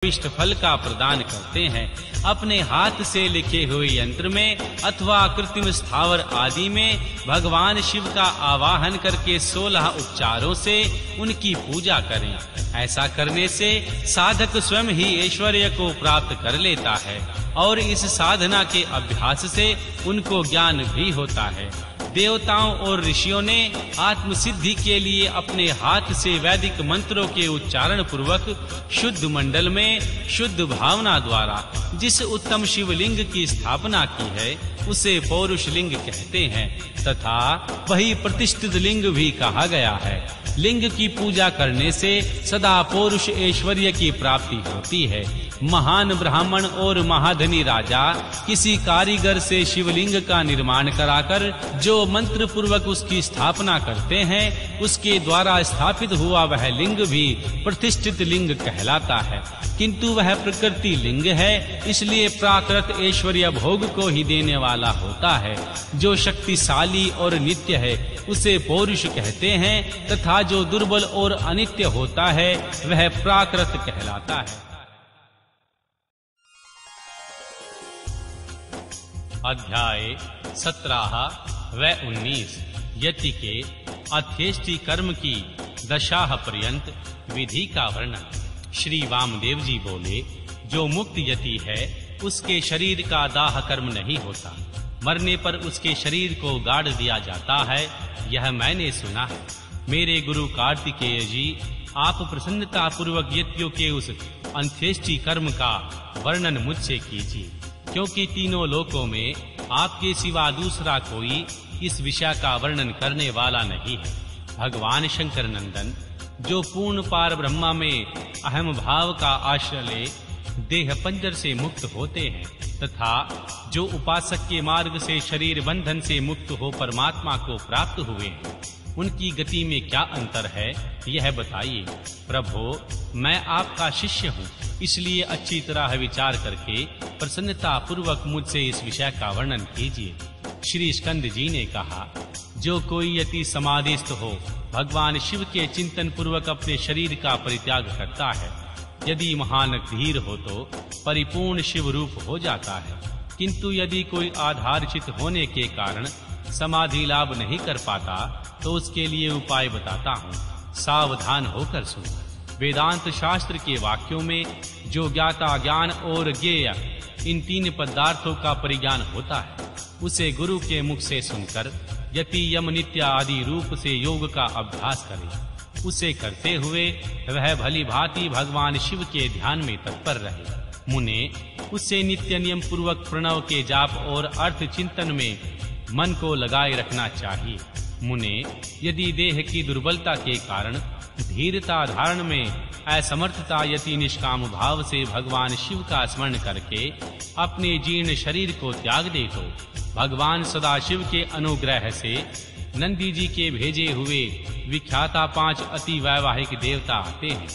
इष्ट फल का प्रदान करते हैं। अपने हाथ से लिखे हुए यंत्र में अथवा कृत्रिम स्थावर आदि में भगवान शिव का आवाहन करके 16 उपचारों से उनकी पूजा करें। ऐसा करने से साधक स्वयं ही ऐश्वर्य को प्राप्त कर लेता है और इस साधना के अभ्यास से उनको ज्ञान भी होता है। देवताओं और ऋषियों ने आत्म सिद्धि के लिए अपने हाथ से वैदिक मंत्रों के उच्चारण पूर्वक शुद्ध मंडल में शुद्ध भावना द्वारा जिस उत्तम शिवलिंग की स्थापना की है उसे पौरुष लिंग कहते हैं तथा वही प्रतिष्ठित लिंग भी कहा गया है। लिंग की पूजा करने से सदा पौरुष ऐश्वर्य की प्राप्ति होती है। महान ब्राह्मण और महाधनी राजा किसी कारीगर से शिवलिंग का निर्माण कराकर जो मंत्र पूर्वक उसकी स्थापना करते हैं उसके द्वारा स्थापित हुआ वह लिंग भी प्रतिष्ठित लिंग कहलाता है। किंतु वह प्रकृति लिंग है, इसलिए प्राकृत ऐश्वर्य भोग को ही देने वाला होता है। जो शक्तिशाली और नित्य है उसे पौरुष कहते हैं तथा जो दुर्बल और अनित्य होता है वह प्राकृत कहलाता है। अध्याय 17 व 19 यति के अध्येष्टि कर्म की दशाह पर्यंत विधि का वर्णन। श्री वामदेव जी बोले, जो मुक्त यति है उसके शरीर का दाह कर्म नहीं होता, मरने पर उसके शरीर को गाड़ दिया जाता है, यह मैंने सुना है। मेरे गुरु कार्तिकेय जी, आप प्रसन्नता पूर्वक यतियों के उस अंत्येष्टि कर्म का वर्णन मुझसे कीजिए, क्योंकि तीनों लोकों में आपके सिवा दूसरा कोई इस विषय का वर्णन करने वाला नहीं है। भगवान शंकर नंदन, जो पूर्ण पार ब्रह्मा में अहम भाव का आश्रय ले देह पंजर से मुक्त होते हैं तथा जो उपासक के मार्ग से शरीर बंधन से मुक्त हो परमात्मा को प्राप्त हुए हैं, उनकी गति में क्या अंतर है यह बताइए। प्रभो, मैं आपका शिष्य हूँ, इसलिए अच्छी तरह विचार करके प्रसन्नता पूर्वक मुझसे इस विषय का वर्णन कीजिए। श्री स्कंद जी ने कहा, जो कोई यति समाधिस्थ हो भगवान शिव के चिंतन पूर्वक अपने शरीर का परित्याग करता है, यदि महान धीर हो तो परिपूर्ण शिव रूप हो जाता है। किंतु यदि कोई आधारचित होने के कारण समाधि लाभ नहीं कर पाता तो उसके लिए उपाय बताता हूँ, सावधान होकर सुनो। वेदांत शास्त्र के वाक्यों में जो ज्ञाता ज्ञान और ज्ञेय इन तीन पदार्थों का परिज्ञान होता है उसे गुरु के मुख से सुनकर यति यम नित्य आदि रूप से योग का अभ्यास करे। उसे करते हुए वह भली भांति भगवान शिव के ध्यान में तत्पर रहे। मुने, उससे नित्य नियम पूर्वक प्रणव के जाप और अर्थ चिंतन में मन को लगाए रखना चाहिए। मुने, यदि देह की दुर्बलता के कारण धीरता धारण में असमर्थता यति निष्काम भाव से भगवान शिव का स्मरण करके अपने जीर्ण शरीर को त्याग दे तो भगवान सदाशिव के अनुग्रह से नंदी जी के भेजे हुए विख्याता 5 अति वैवाहिक देवता आते हैं।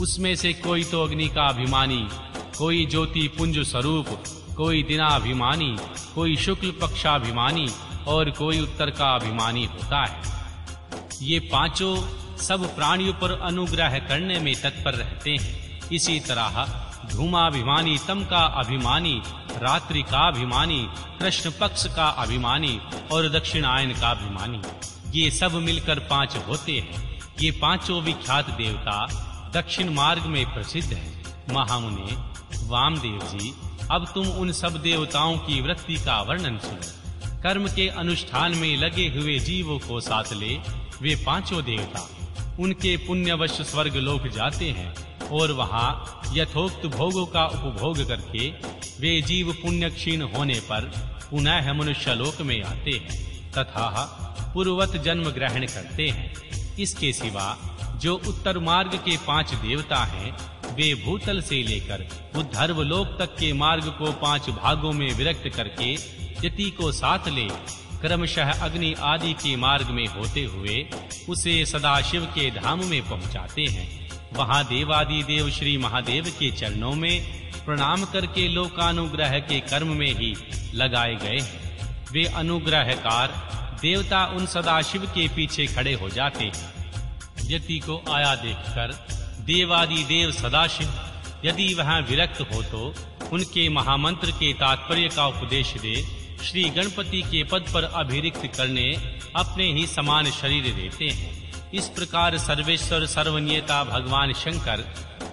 उसमें से कोई तो अग्नि का अभिमानी, कोई ज्योति पुंज स्वरूप, कोई दिनाभिमानी, कोई शुक्ल पक्षाभिमानी और कोई उत्तर का अभिमानी होता है। ये पांचों सब प्राणियों पर अनुग्रह करने में तत्पर रहते हैं। इसी तरह धूमाभिमानी, तम का अभिमानी, रात्रि का अभिमानी, कृष्ण पक्ष का अभिमानी और दक्षिणायन का अभिमानी, ये सब मिलकर 5 होते हैं। ये पांचों विख्यात देवता दक्षिण मार्ग में प्रसिद्ध हैं। महामुने वामदेव जी, अब तुम उन सब देवताओं की वृत्ति का वर्णन सुनो। कर्म के अनुष्ठान में लगे हुए जीवों को साथ ले वे पांचों देवता उनके पुण्यवश स्वर्ग लोक जाते हैं और वहां यथोक्त भोगों का उपभोग करके वे जीव पुण्य क्षीण होने पर पुनः मनुष्य लोक में आते हैं तथा पूर्ववत जन्म ग्रहण करते हैं। इसके सिवा जो उत्तर मार्ग के 5 देवता हैं, वे भूतल से लेकर उद्धर्व लोक तक के मार्ग को 5 भागों में विरक्त करके यति को साथ ले क्रमशः अग्नि आदि के मार्ग में होते हुए उसे सदाशिव के धाम में पहुंचाते हैं। वहां देवादि देव श्री महादेव के चरणों में प्रणाम करके लोकानुग्रह के कर्म में ही लगाए गए हैं। वे अनुग्रहकार देवता उन सदाशिव के पीछे खड़े हो जाते हैं। यति को आया देखकर देवादि देव सदाशिव यदि वह विरक्त हो तो उनके महामंत्र के तात्पर्य का उपदेश दे श्री गणपति के पद पर अभिरिक्त करने अपने ही समान शरीर देते हैं। इस प्रकार सर्वेश्वर सर्वनियता भगवान शंकर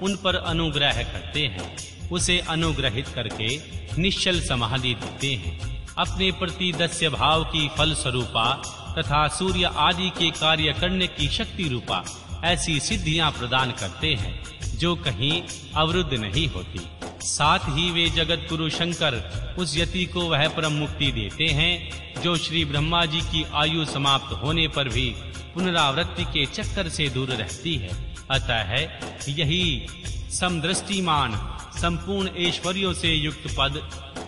उन पर अनुग्रह करते हैं, उसे अनुग्रहित करके निश्चल समाधि देते हैं। अपने प्रति दस्य भाव की फल स्वरूपा तथा सूर्य आदि के कार्य करने की शक्ति रूपा ऐसी सिद्धियां प्रदान करते हैं जो कहीं अवरुद्ध नहीं होती। साथ ही वे जगत गुरु शंकर उस यति को वह परम मुक्ति देते हैं जो श्री ब्रह्मा जी की आयु समाप्त होने पर भी पुनरावृत्ति के चक्कर से दूर रहती है। अतः यही समदृष्टिमान संपूर्ण ऐश्वर्यों से युक्त पद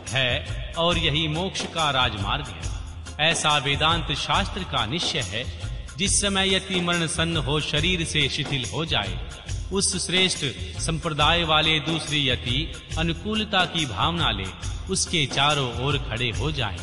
है और यही मोक्ष का राजमार्ग है। ऐसा वेदांत शास्त्र का निश्चय है। जिस समय यति मरण सन्न हो शरीर से शिथिल हो जाए, उस श्रेष्ठ संप्रदाय वाले दूसरे यति अनुकूलता की भावना ले उसके चारों ओर खड़े हो जाएं।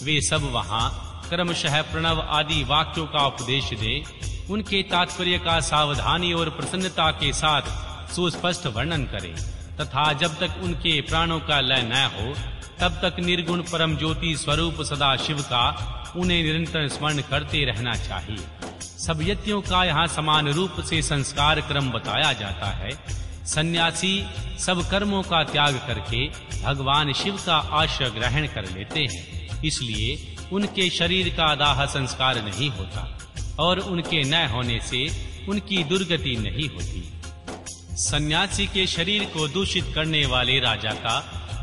वे सब वहां क्रमशः प्रणव आदि वाक्यों का उपदेश दे उनके तात्पर्य का सावधानी और प्रसन्नता के साथ सुस्पष्ट वर्णन करें तथा जब तक उनके प्राणों का लय न हो तब तक निर्गुण परम ज्योति स्वरूप सदा शिव का उन्हें निरंतर स्मरण करते रहना चाहिए। सब यतियों का यहाँ समान रूप से संस्कार क्रम बताया जाता है। सन्यासी सब कर्मों का त्याग करके भगवान शिव का आश्रय ग्रहण कर लेते हैं, इसलिए उनके शरीर का दाह संस्कार नहीं होता और उनके न होने से उनकी दुर्गति नहीं होती। सन्यासी के शरीर को दूषित करने वाले राजा का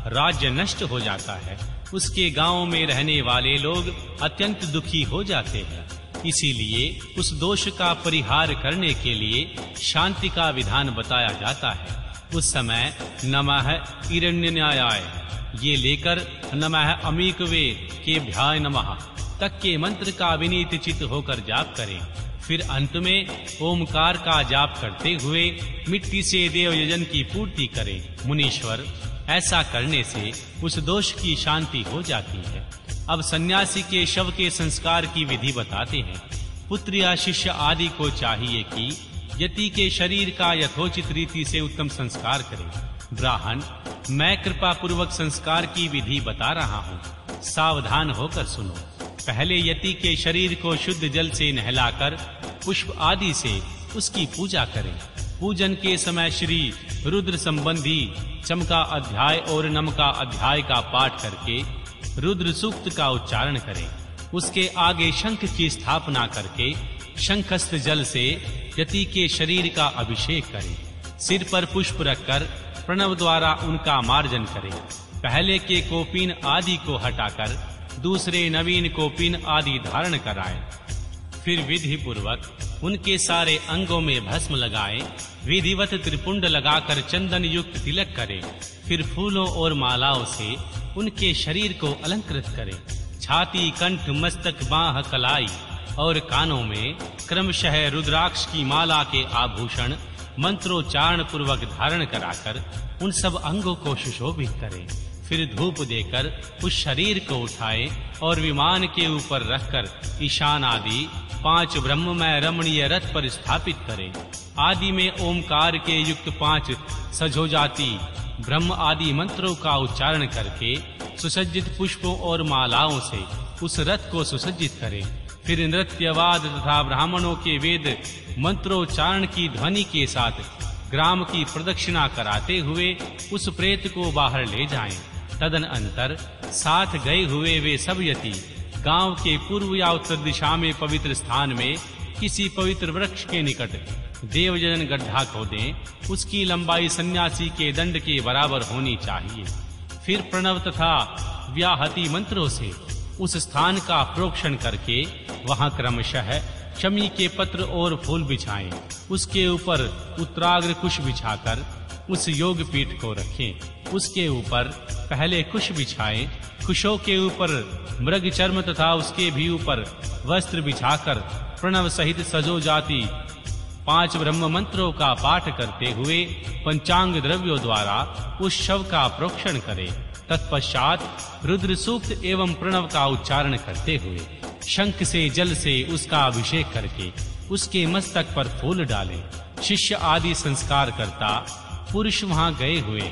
राज्य नष्ट हो जाता है। उसके गांवों में रहने वाले लोग अत्यंत दुखी हो जाते हैं। इसीलिए उस दोष का परिहार करने के लिए शांति का विधान बताया जाता है। उस समय नमः हिरण्यन्याय ये लेकर नमः अमीकवे के भ्याय नमः तक के मंत्र का विनीत चित्त होकर जाप करें। फिर अंत में ओमकार का जाप करते हुए मिट्टी से देव यजन की पूर्ति करें। मुनीश्वर, ऐसा करने से उस दोष की शांति हो जाती है। अब सन्यासी के शव के संस्कार की विधि बताते हैं। पुत्र या शिष्य आदि को चाहिए कि यति के शरीर का यथोचित रीति से उत्तम संस्कार करें। ब्राह्मण, मैं कृपा पूर्वक संस्कार की विधि बता रहा हूँ, सावधान होकर सुनो। पहले यति के शरीर को शुद्ध जल से नहलाकर पुष्प आदि से उसकी पूजा करें। पूजन के समय श्री रुद्र संबंधी चमका अध्याय और नमका अध्याय का पाठ करके रुद्र सूक्त का उच्चारण करें। उसके आगे शंख की स्थापना करके शंखस्थ जल से यति के शरीर का अभिषेक करें। सिर पर पुष्प रखकर प्रणव द्वारा उनका मार्जन करें। पहले के कोपीन आदि को हटाकर दूसरे नवीन कोपीन आदि धारण कराएं। फिर विधि पूर्वक उनके सारे अंगों में भस्म लगाएं। विधिवत त्रिपुंड लगाकर चंदन युक्त तिलक करें। फिर फूलों और मालाओं से उनके शरीर को अलंकृत करें। छाती, कंठ, मस्तक, बाह, कलाई और कानों में क्रमशः रुद्राक्ष की माला के आभूषण मंत्रोच्चारण पूर्वक धारण कराकर उन सब अंगों को सुशोभित करें। फिर धूप देकर उस शरीर को उठाएं और विमान के ऊपर रखकर ईशान आदि 5 ब्रह्ममय रमणीय रथ पर स्थापित करें। आदि में ओमकार के युक्त 5 सजोजाति ब्रह्म आदि मंत्रों का उच्चारण करके सुसज्जित पुष्पों और मालाओं से उस रथ को सुसज्जित करें। फिर नृत्यवाद तथा ब्राह्मणों के वेद मंत्रोच्चारण की ध्वनि के साथ ग्राम की प्रदक्षिणा कराते हुए उस प्रेत को बाहर ले जाएं। तदनंतर साथ गए हुए वे सब यति गांव के पूर्व या उत्तर दिशा में पवित्र स्थान में किसी पवित्र वृक्ष के निकट देवजन गड्ढा खोदें। उसकी लंबाई सन्यासी के दंड के बराबर होनी चाहिए। फिर प्रणव तथा व्याहति मंत्रों से उस स्थान का प्रोक्षण करके वहां क्रमशः शमी के पत्र और फूल बिछाएं। उसके ऊपर उत्तराग्र कुश बिछाकर उस योग पीठ को रखें। उसके ऊपर पहले कुश बिछाएं। कुशों के ऊपर मृग चर्म तथा उसके भी ऊपर वस्त्र बिछाकर प्रणव सहित सजो जाति 5 ब्रह्म मंत्रों का पाठ करते हुए पंचांग द्रव्यों द्वारा उस शव का प्रोक्षण करें। तत्पश्चात रुद्र सूक्त एवं प्रणव का उच्चारण करते हुए शंख से जल से उसका अभिषेक करके उसके मस्तक पर फूल डालें। शिष्य आदि संस्कार करता पुरुष वहां गए हुए